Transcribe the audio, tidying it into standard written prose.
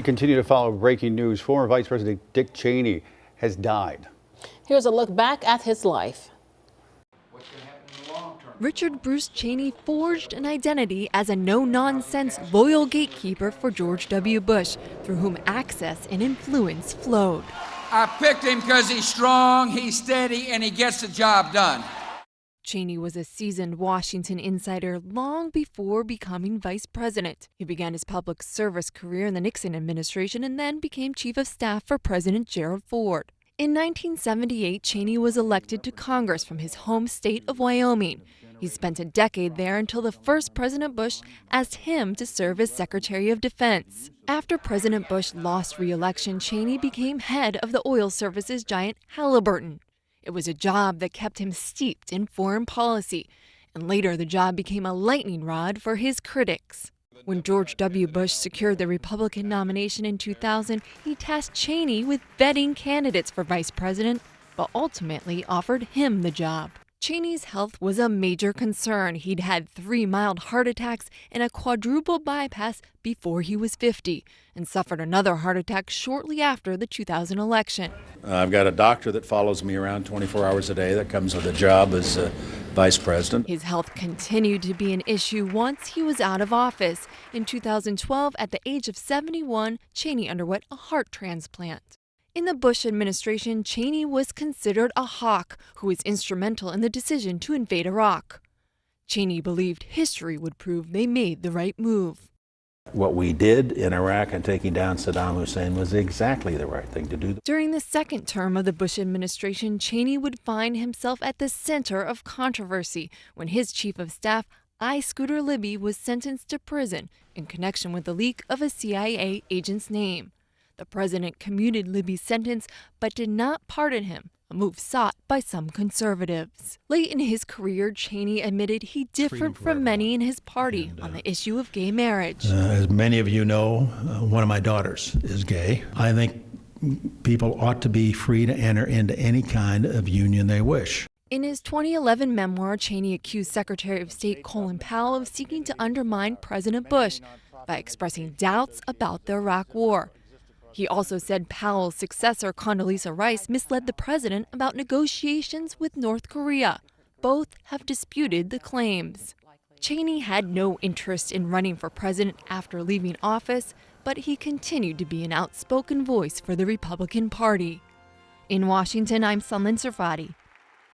We continue to follow breaking news. Former Vice President Dick Cheney has died. Here's a look back at his life. Richard Bruce Cheney forged an identity as a no-nonsense, loyal gatekeeper for George W. Bush, through whom access and influence flowed. I picked him because he's strong, he's steady, and he gets the job done. Cheney was a seasoned Washington insider long before becoming vice president. He began his public service career in the Nixon administration and then became chief of staff for President Gerald Ford. In 1978, Cheney was elected to Congress from his home state of Wyoming. He spent a decade there until the first President Bush asked him to serve as Secretary of Defense. After President Bush lost re-election, Cheney became head of the oil services giant Halliburton. It was a job that kept him steeped in foreign policy, and later the job became a lightning rod for his critics. When George W. Bush secured the Republican nomination in 2000, he tasked Cheney with vetting candidates for vice president, but ultimately offered him the job. Cheney's health was a major concern. He'd had 3 mild heart attacks and a quadruple bypass before he was 50, and suffered another heart attack shortly after the 2000 election. I've got a doctor that follows me around 24 hours a day that comes with a job as vice president. His health continued to be an issue once he was out of office. In 2012, at the age of 71, Cheney underwent a heart transplant. In the Bush administration, Cheney was considered a hawk who was instrumental in the decision to invade Iraq. Cheney believed history would prove they made the right move. What we did in Iraq and taking down Saddam Hussein was exactly the right thing to do. During the second term of the Bush administration, Cheney would find himself at the center of controversy when his chief of staff, I. Scooter Libby, was sentenced to prison in connection with the leak of a CIA agent's name. The president commuted Libby's sentence but did not pardon him, a move sought by some conservatives. Late in his career, Cheney admitted he differed from many in his party on the issue of gay marriage. As many of you know, one of my daughters is gay. I think people ought to be free to enter into any kind of union they wish. In his 2011 memoir, Cheney accused Secretary of State Colin Powell of seeking to undermine President Bush by expressing doubts about the Iraq War. He also said Powell's successor, Condoleezza Rice, misled the president about negotiations with North Korea. Both have disputed the claims. Cheney had no interest in running for president after leaving office, but he continued to be an outspoken voice for the Republican Party. In Washington, I'm Lynne.